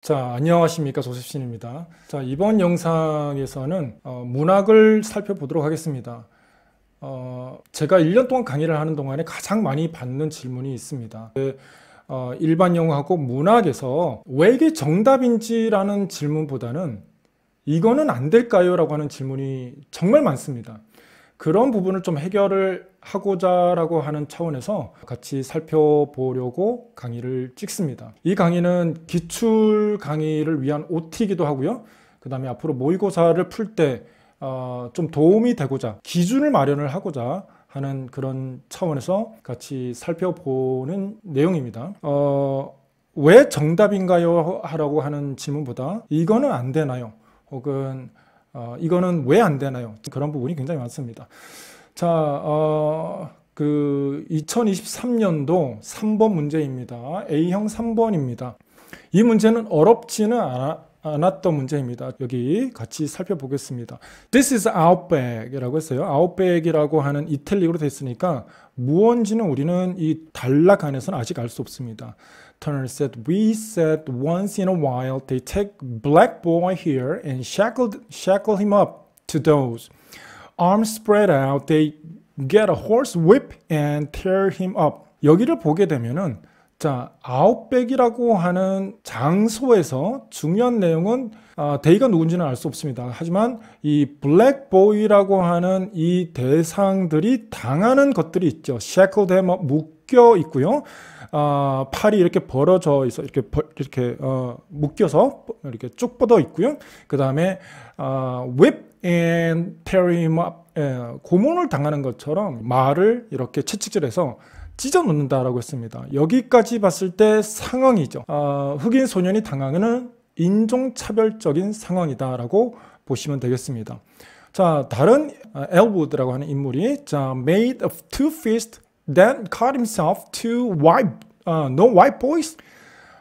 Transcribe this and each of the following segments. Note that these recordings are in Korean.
자, 안녕하십니까. 조셉신입니다. 자, 이번 영상에서는 문학을 살펴보도록 하겠습니다. 제가 1년 동안 강의를 하는 동안에 가장 많이 받는 질문이 있습니다. 일반 영어하고 문학에서 왜 이게 정답인지라는 질문보다는 이거는 안 될까요? 라고 하는 질문이 정말 많습니다. 그런 부분을 좀 해결을 하고자라고 하는 차원에서 같이 살펴보려고 강의를 찍습니다. 이 강의는 기출 강의를 위한 OT이기도 하고요. 그 다음에 앞으로 모의고사를 풀 때 좀 도움이 되고자 기준을 마련을 하고자 하는 그런 차원에서 같이 살펴보는 내용입니다. 왜 정답인가요? 하라고 하는 질문보다 이거는 안 되나요? 혹은 이거는 왜 안 되나요? 그런 부분이 굉장히 많습니다. 자, 2023년도 3번 문제입니다. A형 3번입니다. 이 문제는 어렵지는 않았던 문제입니다. 여기 같이 살펴보겠습니다. This is Outback이라고 했어요. Outback이라고 하는 이탈리아로 되어 있으니까 무언지는 우리는 이 단락 안에서는 아직 알 수 없습니다. Turner said, we said once in a while they take black boy here and shackle him up to those. Arms spread out, they get a horse whip and tear him up. 여기를 보게 되면은 자, 아웃백이라고 하는 장소에서 중요한 내용은 데이가 누군지는 알 수 없습니다. 하지만 이 블랙보이라고 하는 이 대상들이 당하는 것들이 있죠. shackle them up, 묶여 있고요. 팔이 이렇게 벌어져 있어 이렇게 묶여서 이렇게 쭉 뻗어 있고요. 그 다음에 whip and tear him up, 고문을 당하는 것처럼 말을 이렇게 채찍질해서 찢어 놓는다라고 했습니다. 여기까지 봤을 때 상황이죠. 흑인 소년이 당하는 인종차별적인 상황이다라고 보시면 되겠습니다. 자, 다른 엘우드라고 하는 인물이 자, made of two fists then cut himself to no white boys.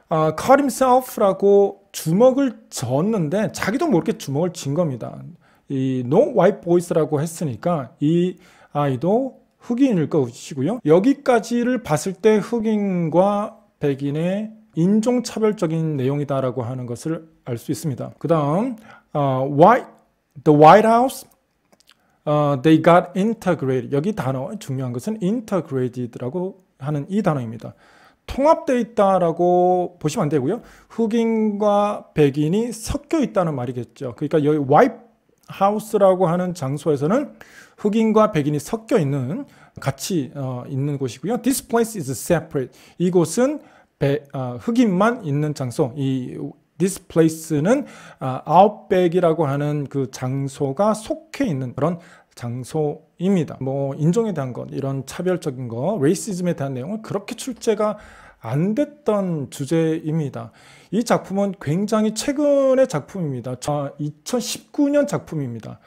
cut himself라고 주먹을 졌는데 자기도 모르게 주먹을 진 겁니다. 이 no white boys라고 했으니까 이 아이도 흑인일 것이고요. 여기까지를 봤을 때 흑인과 백인의 인종차별적인 내용이다라고 하는 것을 알 수 있습니다. 그 다음 the White House they got integrated. 여기 단어 중요한 것은 integrated라고 하는 이 단어입니다. 통합되어 있다라고 보시면 안 되고요. 흑인과 백인이 섞여 있다는 말이겠죠. 그러니까 여기 White House라고 하는 장소에서는 흑인과 백인이 섞여 있는 같이 있는 곳이고요. This place is separate. 이곳은 흑인만 있는 장소. 이 This place는 Outback이라고 하는 그 장소가 속해 있는 그런 장소입니다. 뭐 인종에 대한 것, 이런 차별적인 거, 레이시즘에 대한 내용은 그렇게 출제가 안 됐던 주제입니다. 이 작품은 굉장히 최근의 작품입니다. 2019년 작품입니다.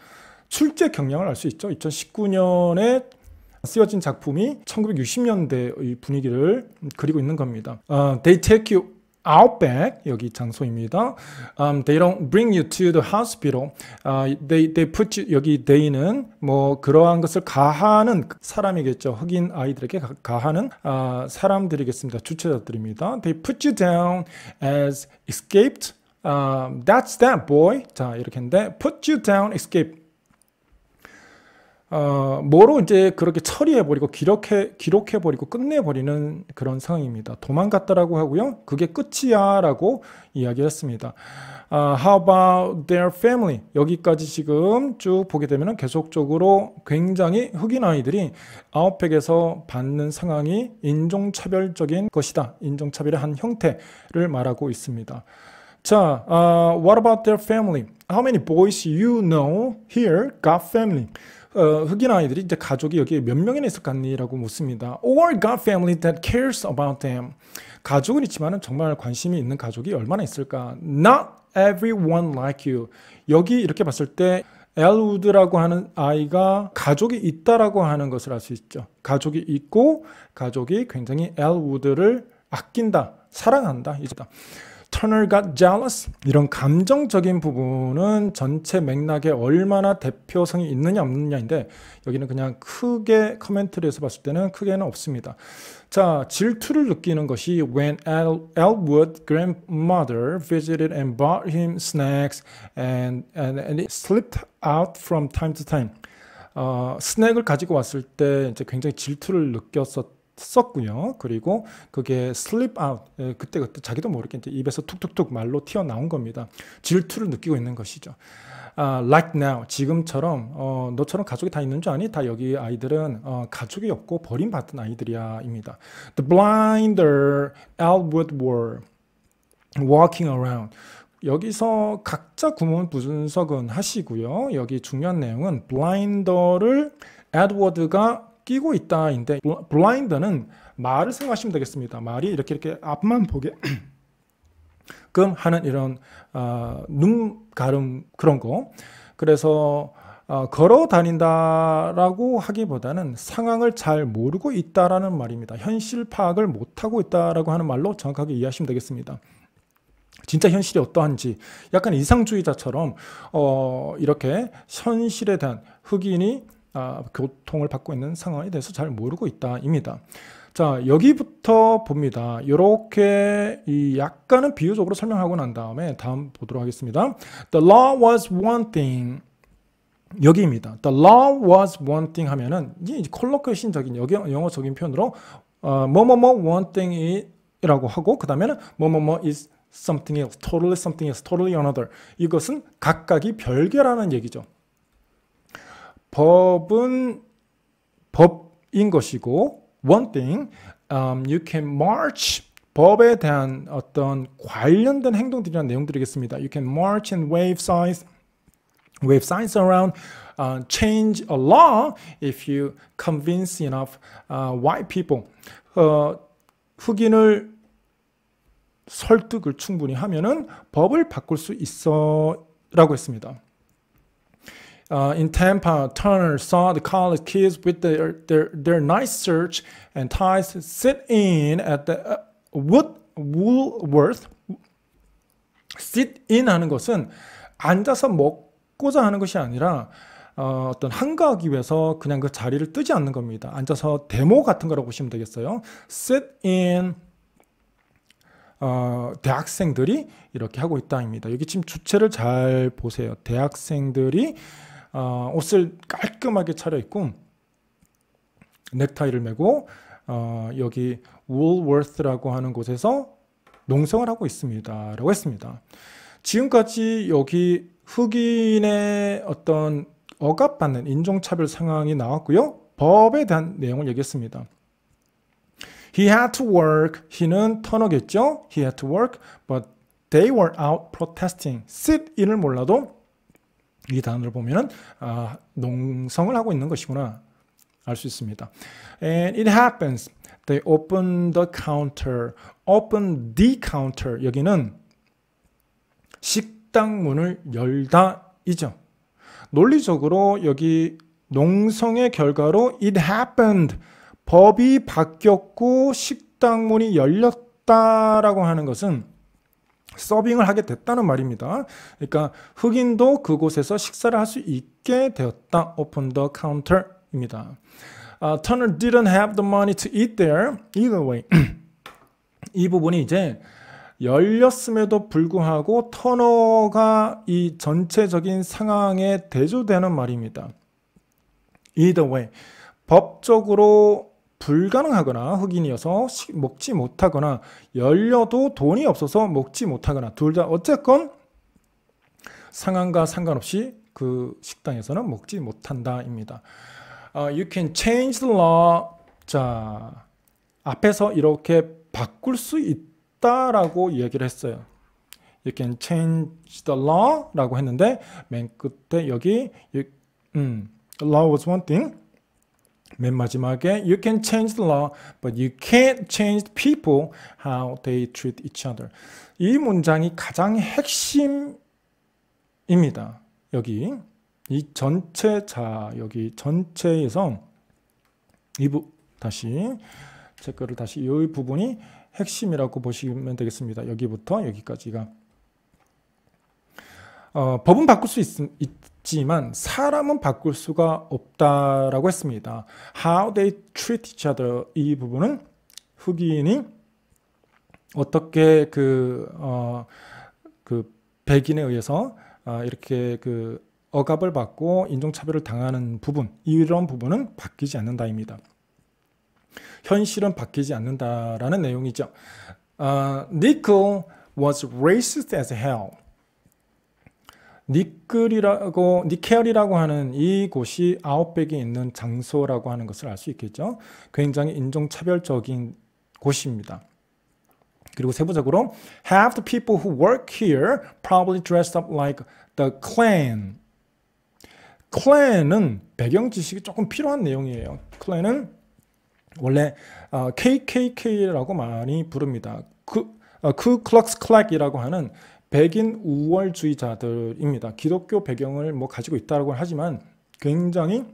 출제 경향을 알 수 있죠. 2019년에 쓰여진 작품이 1960년대의 분위기를 그리고 있는 겁니다. They take you Outback, 여기 장소입니다. They don't bring you to the hospital. They put you, 여기 they는 뭐 그러한 것을 가하는 사람이겠죠. 흑인 아이들에게 가하는 사람들이겠습니다. 주체자들입니다. They put you down as escaped. That's that boy. 자, 이렇게 했는데 put you down, escape. 뭐로 이제 그렇게 처리해버리고 기록해버리고 끝내버리는 그런 상황입니다. 도망갔다라고 하고요. 그게 끝이야 라고 이야기를 했습니다. How about their family? 여기까지 지금 쭉 보게 되면 계속적으로 굉장히 흑인 아이들이 아웃백에서 받는 상황이 인종차별적인 것이다. 인종차별의 한 형태를 말하고 있습니다. 자, what about their family? How many boys you know here got family? 흑인 아이들이 이제 가족이 여기 몇 명이나 있을까니라고 묻습니다. Or got family that cares about them. 가족은 있지만은 정말 관심이 있는 가족이 얼마나 있을까? Not everyone like you. 여기 이렇게 봤을 때 엘우드라고 하는 아이가 가족이 있다라고 하는 것을 알 수 있죠. 가족이 있고 가족이 굉장히 엘우드를 아낀다, 사랑한다. Turner got jealous. 이런 감정적인 부분은 전체 맥락에 얼마나 대표성이 있느냐 없느냐인데 여기는 그냥 크게 커멘트를 해서 봤을 때는 크게는 없습니다. 자, 질투를 느끼는 것이 when Elwood grandmother visited and bought him snacks and it slipped out from time to time. 스낵을 가지고 왔을 때 이제 굉장히 질투를 느꼈었고요. 그리고 그게 slip out, 그때 자기도 모르게 이제 입에서 툭툭툭 말로 튀어나온 겁니다. 질투를 느끼고 있는 것이죠. Like now, 지금처럼 너처럼 가족이 다 있는 줄 아니? 다 여기 아이들은 가족이 없고 버림받은 아이들이야 입니다. The blinder Elwood were walking around. 여기서 각자 구문 분석은 하시고요. 여기 중요한 내용은 블라인더를 에드워드가 끼고 있다인데 블라인더는 말을 생각하시면 되겠습니다. 말이 이렇게 앞만 보게 금 하는 이런 눈 가름 그런 거. 그래서 걸어 다닌다라고 하기보다는 상황을 잘 모르고 있다라는 말입니다. 현실 파악을 못하고 있다라고 하는 말로 정확하게 이해하시면 되겠습니다. 진짜 현실이 어떠한지 약간 이상주의자처럼 이렇게 현실에 대한 흑인이 고통을 받고 있는 상황에 대해서 잘 모르고 있다입니다. 자, 여기부터 봅니다. 이렇게 약간은 비유적으로 설명하고 난 다음에 다음 보도록 하겠습니다. The law was one thing. 여기입니다. The law was one thing 하면은 이 콜로케이션적인 영어적인 표현으로 뭐뭐뭐 one thing이라고 하고 그 다음에는 뭐뭐뭐 is something else, totally another. 이것은 각각이 별개라는 얘기죠. 법은 법인 것이고 one thing, you can march. 법에 대한 어떤 관련된 행동들이라는 내용들이겠습니다. You can march and wave signs around, change a law if you convince enough white people. 흑인을 설득을 충분히 하면은 법을 바꿀 수 있어라고 했습니다. In Tampa, Turner saw the college kids with their nice shirts and ties sit in at the Woolworth. sit in 하는 것은 앉아서 먹고자 하는 것이 아니라 어떤 한가하기 위해서 그냥 그 자리를 뜨지 않는 겁니다. 앉아서 데모 같은 거라고 보시면 되겠어요. sit in 대학생들이 이렇게 하고 있다입니다. 여기 지금 주체를 잘 보세요. 대학생들이 옷을 깔끔하게 차려입고 넥타이를 메고 여기 Woolworth라고 하는 곳에서 농성을 하고 있습니다. 라고 했습니다. 지금까지 여기 흑인의 어떤 억압받는 인종차별 상황이 나왔고요. 법에 대한 내용을 얘기했습니다. He had to work. he는 터너겠죠. He had to work, but they were out protesting. sit in을 몰라도 이 단어를 보면은 농성을 하고 있는 것이구나 알 수 있습니다. And it happens. They opened the counter. Open the counter. 여기는 식당 문을 열다이죠. 논리적으로 여기 농성의 결과로 it happened. 법이 바뀌었고 식당 문이 열렸다라고 하는 것은 서빙을 하게 됐다는 말입니다. 그러니까 흑인도 그곳에서 식사를 할 수 있게 되었다. Open the counter입니다. Turner didn't have the money to eat there either way. 이 부분이 이제 열렸음에도 불구하고 터너가 이 전체적인 상황에 대조되는 말입니다. Either way. 법적으로 불가능하거나 흑인이어서 먹지 못하거나 열려도 돈이 없어서 먹지 못하거나 둘 다 어쨌건 상황과 상관없이 그 식당에서는 먹지 못한다입니다. You can change the law. 자, 앞에서 이렇게 바꿀 수 있다라고 얘기를 했어요. You can change the law 라고 했는데 맨 끝에 여기 law was one thing. 맨 마지막에 You can change the law, but you can't change people how they treat each other. 이 문장이 가장 핵심입니다. 여기 이 전체 여기 전체에서 다시 제 거를 다시 이 부분이 핵심이라고 보시면 되겠습니다. 여기부터 여기까지가. 법은 바꿀 수 있지만 사람은 바꿀 수가 없다라고 했습니다. How they treat each other, 이 부분은 흑인이 어떻게 그 백인에 의해서 이렇게 그 억압을 받고 인종차별을 당하는 부분, 이런 부분은 바뀌지 않는다입니다. 현실은 바뀌지 않는다라는 내용이죠. Nickel was racist as hell. 니켈이라고 하는 이 곳이 아웃백에 있는 장소라고 하는 것을 알 수 있겠죠. 굉장히 인종차별적인 곳입니다. 그리고 세부적으로 Half the people who work here probably dressed up like the Klan. Klan은 배경 지식이 조금 필요한 내용이에요. Klan은 원래 KKK라고 많이 부릅니다. 쿠클럭스 클락이라고 하는 백인 우월주의자들입니다. 기독교 배경을 뭐 가지고 있다고 하지만 굉장히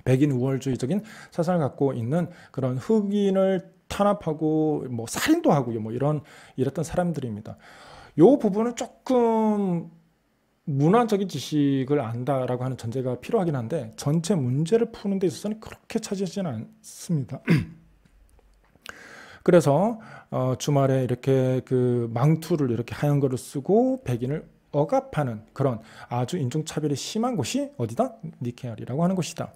백인 우월주의적인 사상을 갖고 있는 그런 흑인을 탄압하고 뭐 살인도 하고요. 뭐 이랬던 사람들입니다. 이 부분은 조금 문화적인 지식을 안다라고 하는 전제가 필요하긴 한데 전체 문제를 푸는 데 있어서는 그렇게 차지하지는 않습니다. 그래서 주말에 이렇게 그 망투를 이렇게 하얀 거를 쓰고 백인을 억압하는 그런 아주 인종차별이 심한 곳이 어디다? 니켈이라고 하는 곳이다.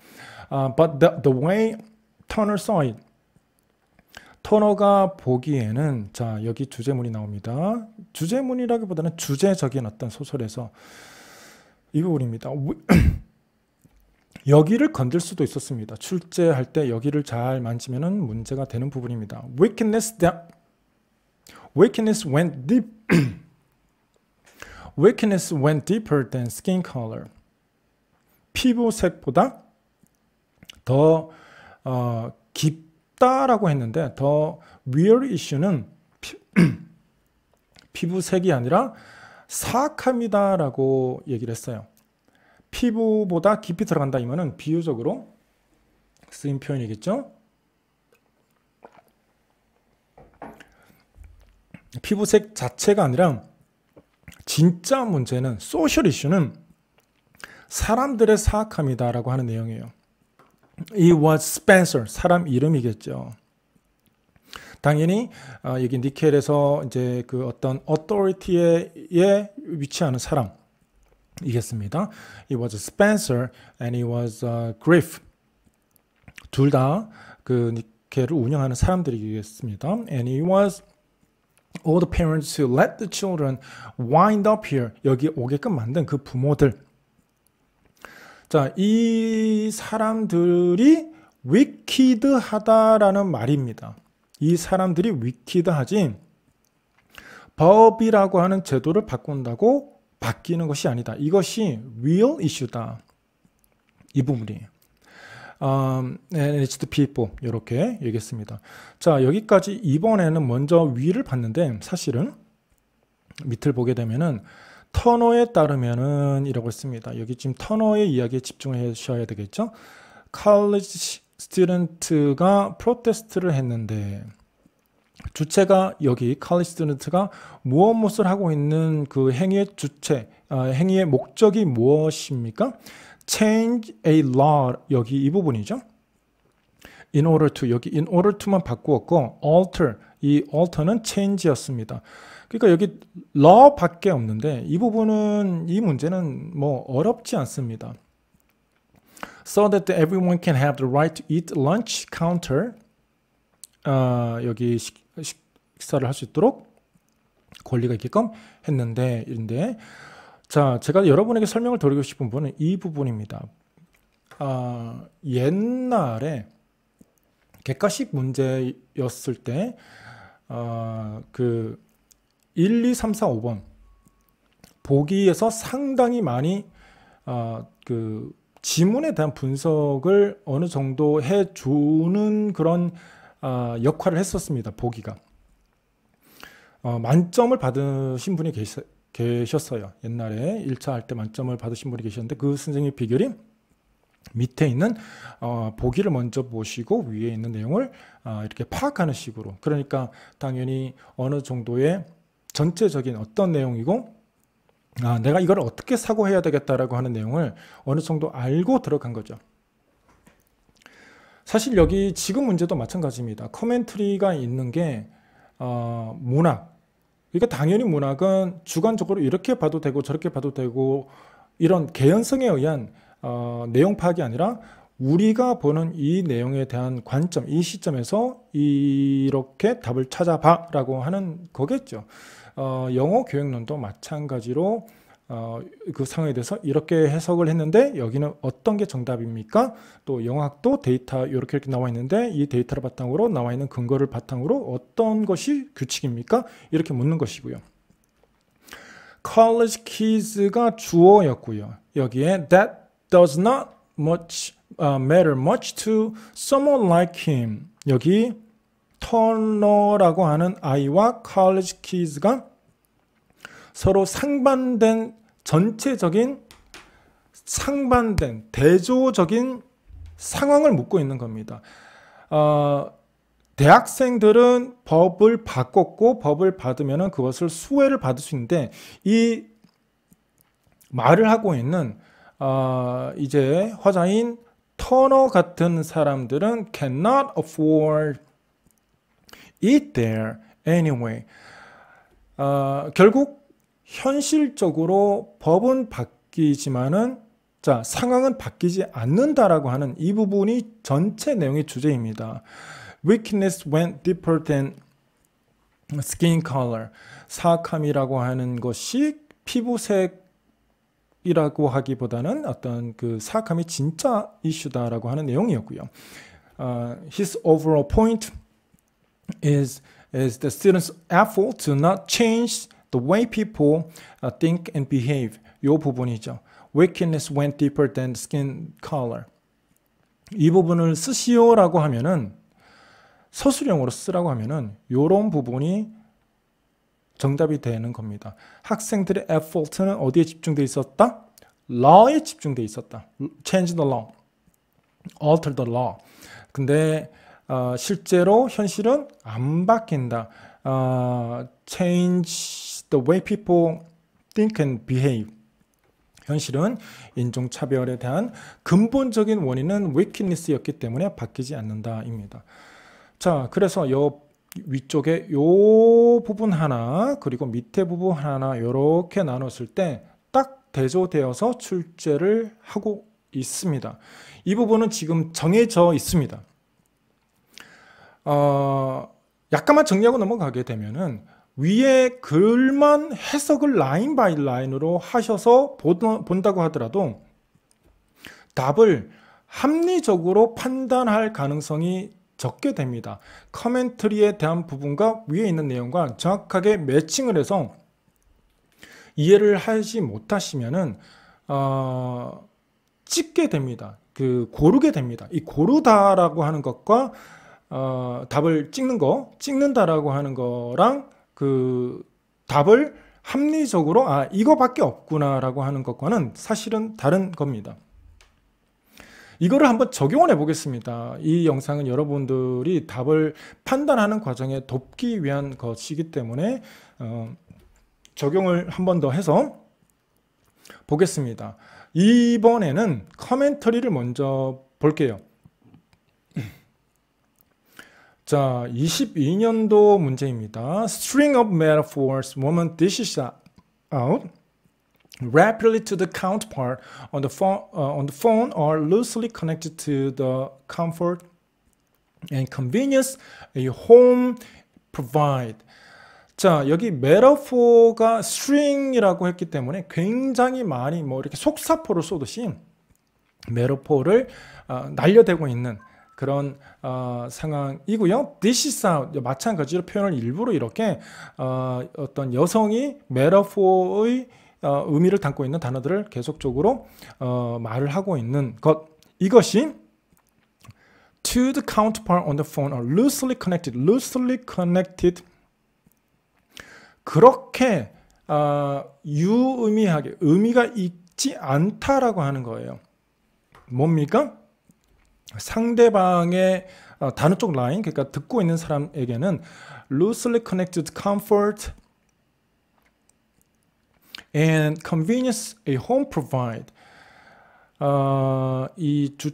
But the way Turner saw it. 터너가 보기에는, 자, 여기 주제문이 나옵니다. 주제문이라기보다는 주제적인 어떤 소설에서 이 부분입니다. 여기를 건들 수도 있었습니다. 출제할 때 여기를 잘 만지면은 문제가 되는 부분입니다. Wickedness went deep. Wickedness went deeper than skin color. 피부색보다 더 깊다라고 했는데 더 real issue는 피부색이 아니라 사악함이다라고 얘기를 했어요. 피부보다 깊이 들어간다 이면은 비유적으로 쓰인 표현이겠죠. 피부색 자체가 아니라 진짜 문제는 소셜 이슈는 사람들의 사악함이다라고 하는 내용이에요. It was Spencer, 사람 이름이겠죠. 당연히 여기 니켈에서 이제 그 어떤 authority에 위치하는 사람이겠습니다. It was Spencer and it was Griff. 둘 다 그 니켈을 운영하는 사람들이겠습니다. And it was all the parents who let the children wind up here. 여기 오게끔 만든 그 부모들. 자, 이 사람들이 위키드하다라는 말입니다. 이 사람들이 위키드하지 법이라고 하는 제도를 바꾼다고 바뀌는 것이 아니다. 이것이 real issue다. 이 부분이에요. And it's the people. 이렇게 얘기했습니다. 자, 여기까지 이번에는 먼저 위를 봤는데 사실은 밑을 보게 되면은 터너에 따르면은 이라고 했습니다. 여기 지금 터너의 이야기에 집중하셔야 되겠죠. college student가 프로테스트를 했는데 주체가 여기 college student가 무엇을 하고 있는 그 행위의 주체, 행위의 목적이 무엇입니까? change a law, 여기 이 부분이죠. in order to, 여기 in order to만 바꾸었고 alter, 이 alter는 change였습니다. 그러니까 여기 law밖에 없는데 이 부분은, 이 문제는 뭐 어렵지 않습니다. So that everyone can have the right to eat lunch counter, 여기 식사를 할 수 있도록 권리가 있게끔 했는데, 인데, 자, 제가 여러분에게 설명을 드리고 싶은 부분은 이 부분입니다. 옛날에 객관식 문제였을 때, 그 1, 2, 3, 4, 5번 보기에서 상당히 많이 그 지문에 대한 분석을 어느 정도 해주는 그런 역할을 했었습니다. 보기가. 만점을 받으신 분이 계셨어요. 옛날에 1차 할 때 만점을 받으신 분이 계셨는데 그 선생님의 비결이 밑에 있는 보기를 먼저 보시고 위에 있는 내용을 이렇게 파악하는 식으로. 그러니까 당연히 어느 정도의 전체적인 어떤 내용이고 내가 이걸 어떻게 사고해야 되겠다라고 하는 내용을 어느 정도 알고 들어간 거죠. 사실 여기 지금 문제도 마찬가지입니다. 커멘트리가 있는 게 문학. 그러니까 당연히 문학은 주관적으로 이렇게 봐도 되고 저렇게 봐도 되고 이런 개연성에 의한 내용 파악이 아니라 우리가 보는 이 내용에 대한 관점, 이 시점에서 이렇게 답을 찾아봐 라고 하는 거겠죠. 영어 교육론도 마찬가지로 그 상황에 대해서 이렇게 해석을 했는데 여기는 어떤 게 정답입니까? 또 영어학도 데이터 이렇게 나와 있는데 이 데이터를 바탕으로 나와 있는 근거를 바탕으로 어떤 것이 규칙입니까? 이렇게 묻는 것이고요. college kids가 주어였고요. 여기에 that does not matter much to someone like him. 여기 터너라고 하는 아이와 college kids가 서로 상반된 전체적인 상반된 대조적인 상황을 묻고 있는 겁니다. 대학생들은 법을 바꿨고 법을 받으면 그것을 수혜를 받을 수 있는데 이 말을 하고 있는 이제 화자인 터너 같은 사람들은 cannot afford it there anyway. 결국 현실적으로 법은 바뀌지만은 상황은 바뀌지 않는다라고 하는 이 부분이 전체 내용의 주제입니다. Weakness went deeper than skin color. 사악함이라고 하는 것이 피부색이라고 하기보다는 어떤 그 사악함이 진짜 이슈다라고 하는 내용이었고요. His overall point is the students' effort to not change the way people think and behave. 이 부분이죠. Weakness went deeper than skin color. 이 부분을 쓰시오라고 하면은 서술형으로 쓰라고 하면은 이런 부분이 정답이 되는 겁니다. 학생들의 effort는 어디에 집중되어 있었다? law에 집중되어 있었다. change the law, alter the law. 근데 실제로 현실은 안 바뀐다. change the way people think and behave. 현실은 인종차별에 대한 근본적인 원인은 weakness였기 때문에 바뀌지 않는다입니다. 자, 그래서 요 위쪽에 요 부분 하나 그리고 밑에 부분 하나 이렇게 나눴을 때 딱 대조되어서 출제를 하고 있습니다. 이 부분은 지금 정해져 있습니다. 약간만 정리하고 넘어가게 되면은 위에 글만 해석을 라인 바이 라인으로 하셔서 본다고 하더라도 답을 합리적으로 판단할 가능성이 적게 됩니다. 커멘터리에 대한 부분과 위에 있는 내용과 정확하게 매칭을 해서 이해를 하지 못하시면은 찍게 됩니다. 고르게 됩니다. 이 고르다라고 하는 것과 답을 찍는다라고 하는 거랑 답을 합리적으로 이거밖에 없구나라고 하는 것과는 사실은 다른 겁니다. 이거를 한번 적용을 해보겠습니다. 이 영상은 여러분들이 답을 판단하는 과정에 돕기 위한 것이기 때문에 적용을 한 번 더 해서 보겠습니다. 이번에는 커멘터리를 먼저 볼게요. 자, 22년도 문제입니다. String of metaphors woman dishes out rapidly to the counterpart on the phone are loosely connected to the comfort and convenience a home provide. 자, 여기 metaphor가 string이라고 했기 때문에 굉장히 많이 이렇게 속사포를 쏘듯이 metaphor를 날려대고 있는 그런 상황이고요. Dishes out 마찬가지로 표현을 일부러 이렇게 어떤 여성이 metaphor의 의미를 담고 있는 단어들을 계속적으로 말을 하고 있는 것. 이것이 to the counterpart on the phone are loosely connected. loosely connected. 그렇게 유의미하게 의미가 있지 않다라고 하는 거예요. 뭡니까? 상대방의 단어 쪽 라인, 그러니까 듣고 있는 사람에게는 loosely connected comfort and convenience a home provide. 이 주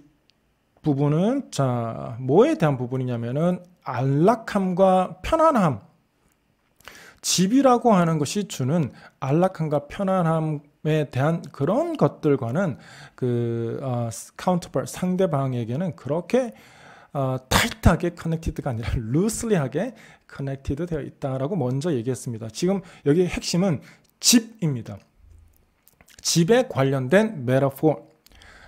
부분은 자 뭐에 대한 부분이냐면은 안락함과 편안함. 집이라고 하는 것이 주는 안락함과 편안함에 대한 그런 것들과는 그 counterpart 상대방에게는 그렇게 타이트하게 커넥티드가 아니라 루슬리하게 커넥티드 되어 있다라고 먼저 얘기했습니다. 지금 여기 핵심은 집입니다. 집에 관련된 metaphor.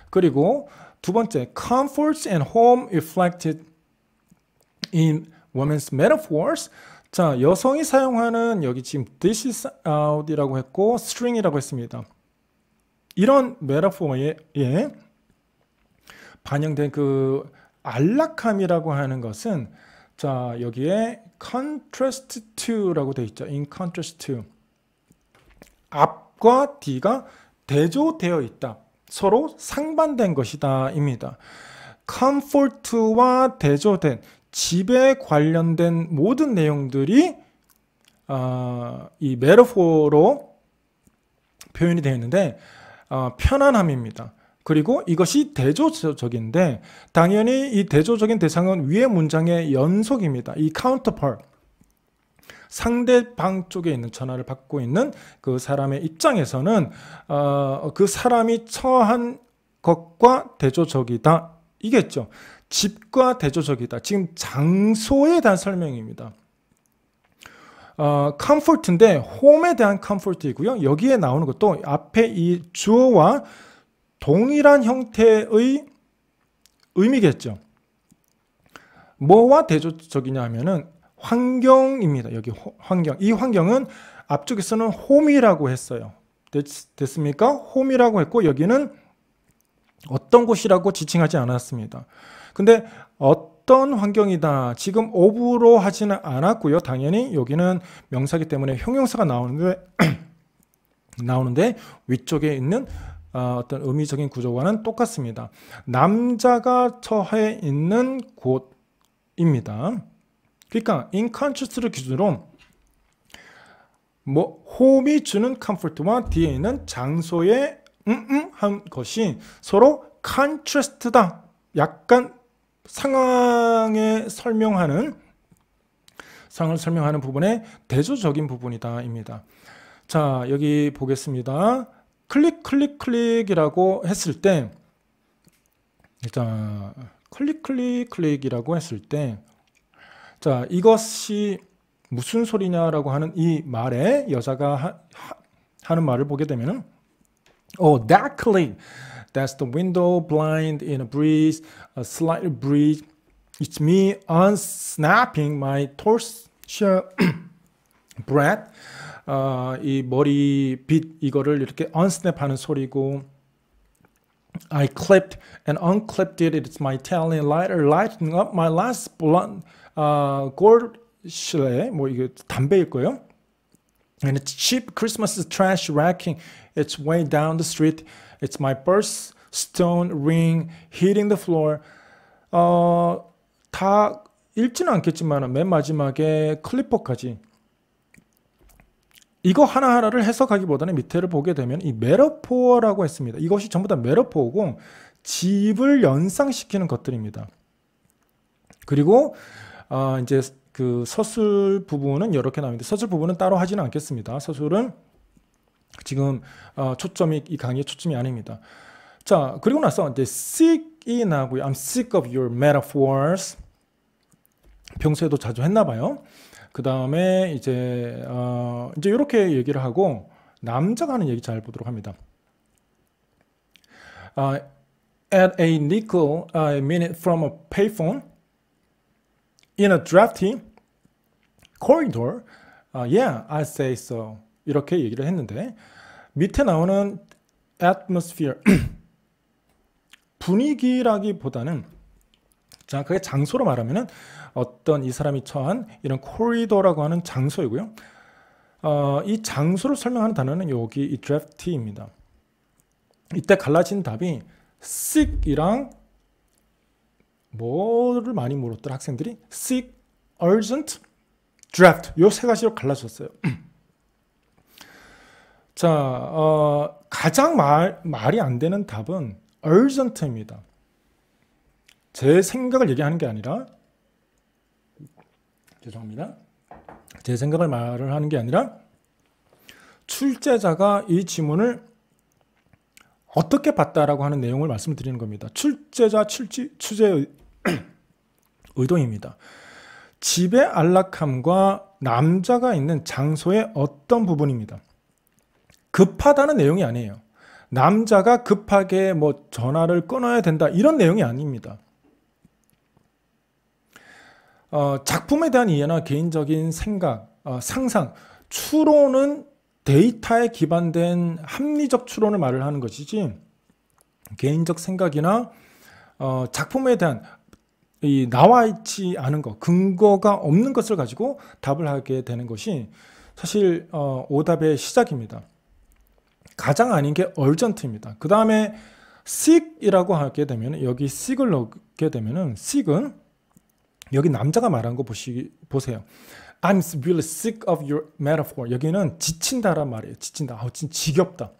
그리고 두 번째, comforts and home reflected in women's metaphors. 자, 여성이 사용하는 여기 지금 this is out이라고 했고 string이라고 했습니다. 이런 메타포에 반영된 그 안락함이라고 하는 것은 자, 여기에 contrast to라고 되어 있죠. in contrast to. 앞과 뒤가 대조되어 있다. 서로 상반된 것이다 입니다. comfort와 대조된 집에 관련된 모든 내용들이 이 메타포로 표현이 되어 있는데 편안함입니다. 그리고 이것이 대조적인데 당연히 이 대조적인 대상은 위의 문장의 연속입니다. 이 counterpart 상대방 쪽에 있는 전화를 받고 있는 그 사람의 입장에서는 그 사람이 처한 것과 대조적이다 이겠죠. 집과 대조적이다. 지금 장소에 대한 설명입니다. comfort인데 홈에 대한 comfort이고요. 여기에 나오는 것도 앞에 이 주어와 동일한 형태의 의미겠죠. 뭐와 대조적이냐 하면은 환경입니다. 여기 환경. 이 환경은 앞쪽에서는 홈이라고 했어요. 됐습니까? 홈이라고 했고 여기는 어떤 곳이라고 지칭하지 않았습니다. 근데 어떤 환경이다. 지금 of로 하지는 않았고요. 당연히 여기는 명사기 때문에 형용사가 나오는데 위쪽에 있는 어떤 의미적인 구조와는 똑같습니다. 남자가 처해 있는 곳입니다. 그러니까 in contrast를 기준으로 홈이 주는 comfort와 뒤에 있는 장소의 한 것이 서로 contrast다. 약간 상황을 설명하는 부분의 대조적인 부분이다입니다. 자, 여기 보겠습니다. 클릭이라고 했을 때, 자, 클릭이라고 했을 때, 자, 이것이 무슨 소리냐라고 하는 이 말에 여자가 하는 말을 보게 되면은, oh, that click. That's the window blind in a breeze, a slight breeze. It's me unsnapping my torso breath. 이 머리빗 이거를 이렇게 unsnap 하는 소리고 I clipped and unclipped it. It's my talent lighting up my last blunt gold 뭐 이게 담배일 거예요. And it's cheap Christmas trash racking its way down the street. It's my birthstone ring hitting the floor. 다 읽지는 않겠지만 맨 마지막에 클리퍼까지 이거 하나하나를 해석하기보다는 밑에를 보게 되면 이 메타포라고 했습니다. 이것이 전부 다 메타포고 집을 연상시키는 것들입니다. 그리고 이제 그 서술 부분은 이렇게 나오는데 서술 부분은 따로 하지는 않겠습니다. 서술은 지금 초점이 이 강의의 초점이 아닙니다. 자, 그리고 나서 이제 sick이 나고요. I'm sick of your metaphors. 평소에도 자주 했나 봐요. 그 다음에 이제 이렇게 얘기를 하고 남자가 하는 얘기 잘 보도록 합니다. At a nickel a minute from a payphone in a drafty corridor. Yeah, I say so. 이렇게 얘기를 했는데 밑에 나오는 atmosphere 분위기라기보다는 자, 그게 장소로 말하면은 어떤 이 사람이 처한 이런 코리도라고 하는 장소이고요. 이 장소를 설명하는 단어는 여기 이 drafty입니다. 이때 갈라진 답이 sick이랑 뭐를 많이 물었더라 학생들이? sick, urgent, draft 요 세 가지로 갈라졌어요. 자, 가장 말이 안 되는 답은 urgent입니다. 제 생각을 얘기하는 게 아니라 죄송합니다. 제 생각을 말을 하는 게 아니라 출제자가 이 지문을 어떻게 봤다라고 하는 내용을 말씀드리는 겁니다. 출제자 취재의 의도입니다. 집의 안락함과 남자가 있는 장소의 어떤 부분입니다. 급하다는 내용이 아니에요. 남자가 급하게 뭐 전화를 끊어야 된다 이런 내용이 아닙니다. 작품에 대한 이해나 개인적인 생각, 상상, 추론은 데이터에 기반된 합리적 추론을 말을 하는 것이지 개인적 생각이나 작품에 대한 나와 있지 않은 것, 근거가 없는 것을 가지고 답을 하게 되는 것이 사실 오답의 시작입니다. 가장 아닌 게 urgent입니다. 그 다음에 sick이라고 하게 되면 여기 sick을 넣게 되면은 sick은 여기 남자가 말한 거 보세요. I'm really sick of your metaphor. 여기는 지친다란 말이에요. 지친다. 진짜 지겹다.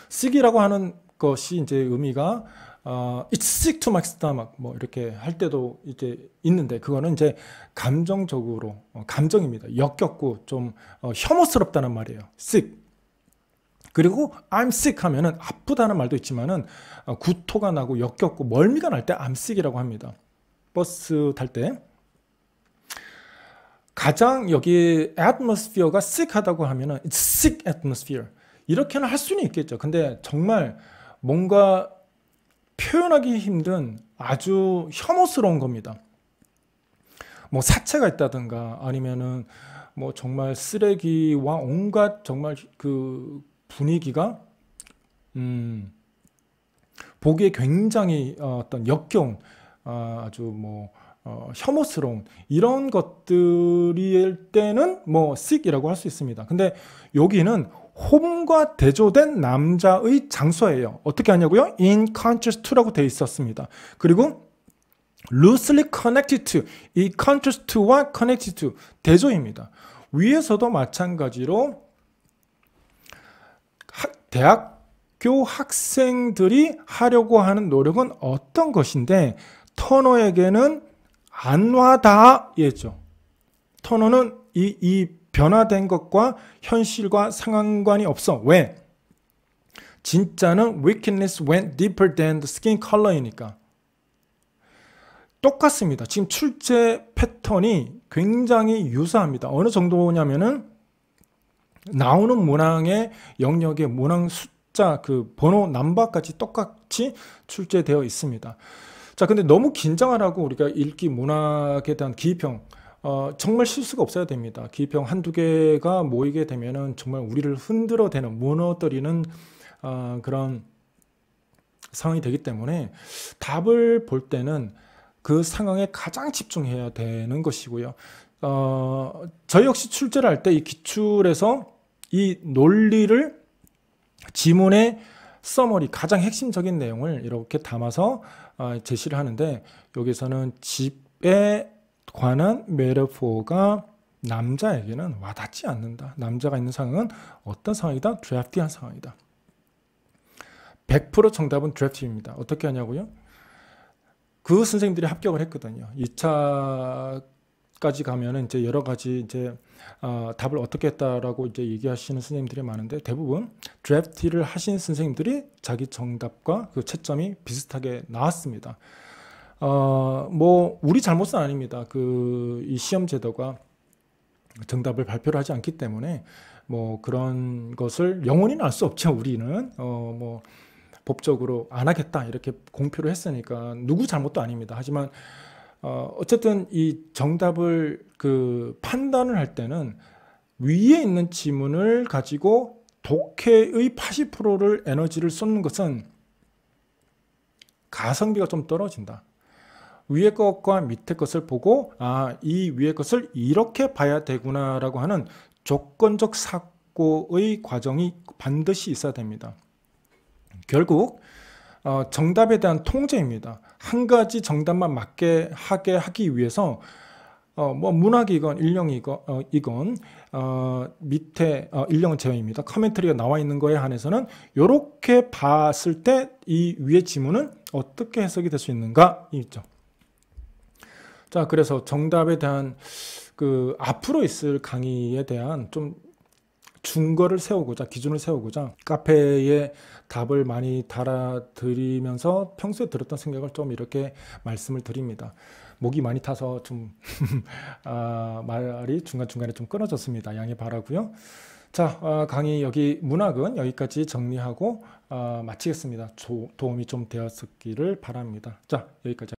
sick이라고 하는 것이 이제 의미가 it's sick to my stomach 뭐 이렇게 할 때도 이제 있는데 그거는 이제 감정적으로 감정입니다. 역겹고 좀 혐오스럽다는 말이에요. sick. 그리고 I'm sick 하면은 아프다는 말도 있지만은 구토가 나고 역겹고 멀미가 날 때 I'm sick이라고 합니다. 버스 탈 때. 가장 여기 atmosphere가 sick하다고 하면은 it's sick atmosphere. 이렇게는 할 수는 있겠죠. 근데 정말 뭔가 표현하기 힘든 아주 혐오스러운 겁니다. 뭐 사체가 있다든가 아니면은 뭐 정말 쓰레기와 온갖 정말 그 분위기가 보기에 굉장히 어떤 역겨운 아주 뭐 혐오스러운 이런 것들일 때는 뭐 sick이라고 할 수 있습니다. 근데 여기는 홈과 대조된 남자의 장소예요. 어떻게 하냐고요? in contrast to라고 되어 있었습니다. 그리고 loosely connected to, 이 contrast to와 connected to 대조입니다. 위에서도 마찬가지로 대학교 학생들이 하려고 하는 노력은 어떤 것인데 터너에게는 안 와닿아 얘죠. 터너는 이 변화된 것과 현실과 상관이 없어. 왜? 진짜는 wickedness went deeper than the skin color이니까. 똑같습니다. 지금 출제 패턴이 굉장히 유사합니다. 어느 정도냐면은 나오는 문항의 영역의 문항 숫자, 그 번호 넘버까지 똑같이 출제되어 있습니다. 자, 근데 너무 긴장을 하고 우리가 읽기 문학에 대한 기입형 정말 실수가 없어야 됩니다. 기입형 한두 개가 모이게 되면은 정말 우리를 흔들어대는 무너뜨리는 그런 상황이 되기 때문에 답을 볼 때는 그 상황에 가장 집중해야 되는 것이고요. 저희 역시 출제를 할 때 이 기출에서 이 논리를 지문의 서머리 가장 핵심적인 내용을 이렇게 담아서 제시를 하는데 여기서는 집에 관한 메타포가 남자에게는 와닿지 않는다. 남자가 있는 상황은 어떤 상황이다? 드래프티한 상황이다. 100% 정답은 드래프티입니다. 어떻게 하냐고요? 그 선생님들이 합격을 했거든요. 2차까지 가면은 이제 여러 가지 이제 답을 어떻게 했다라고 이제 얘기하시는 선생님들이 많은데 대부분 드래프티를 하신 선생님들이 자기 정답과 그 채점이 비슷하게 나왔습니다. 뭐 우리 잘못은 아닙니다. 이 시험 제도가 정답을 발표를 하지 않기 때문에 뭐 그런 것을 영원히는 알 수 없죠. 우리는 뭐 법적으로 안 하겠다 이렇게 공표를 했으니까 누구 잘못도 아닙니다. 하지만 어쨌든 이 정답을 그 판단을 할 때는 위에 있는 지문을 가지고 독해의 80%를 에너지를 쏟는 것은 가성비가 좀 떨어진다. 위에 것과 밑에 것을 보고 이 위에 것을 이렇게 봐야 되구나라고 하는 조건적 사고의 과정이 반드시 있어야 됩니다. 결국 정답에 대한 통제입니다. 한 가지 정답만 맞게 하기 위해서 뭐 문학이건 일령이건 밑에 일령은 제외입니다. 커멘터리가 나와 있는 거에 한해서는 이렇게 봤을 때 이 위의 지문은 어떻게 해석이 될 수 있는가 있죠. 자, 그래서 정답에 대한 그 앞으로 있을 강의에 대한 좀 준거를 세우고자, 기준을 세우고자 카페에 답을 많이 달아드리면서 평소에 들었던 생각을 좀 이렇게 말씀을 드립니다. 목이 많이 타서 좀 말이 중간중간에 좀 끊어졌습니다. 양해 바라고요. 자, 강의 문학은 여기까지 정리하고 마치겠습니다. 도움이 좀 되었기를 바랍니다. 자, 여기까지.